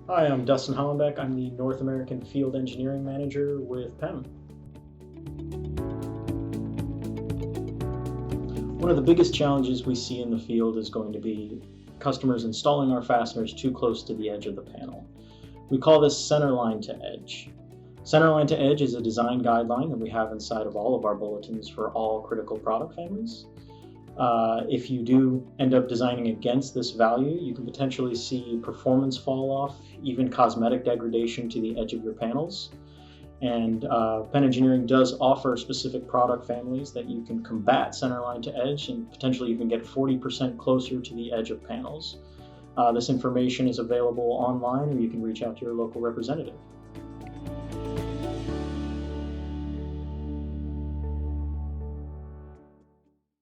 Hi, I'm Dustin Hollenbeck. I'm the North American Field Engineering Manager with Penn. One of the biggest challenges we see in the field is going to be customers installing our fasteners too close to the edge of the panel. We call this center line to edge. Center line to edge is a design guideline that we have inside of all of our bulletins for all critical product families. If you do end up designing against this value, you can potentially see performance fall off, even cosmetic degradation to the edge of your panels. And PennEngineering does offer specific product families that you can combat center line to edge and potentially even get 40% closer to the edge of panels. This information is available online, or you can reach out to your local representative.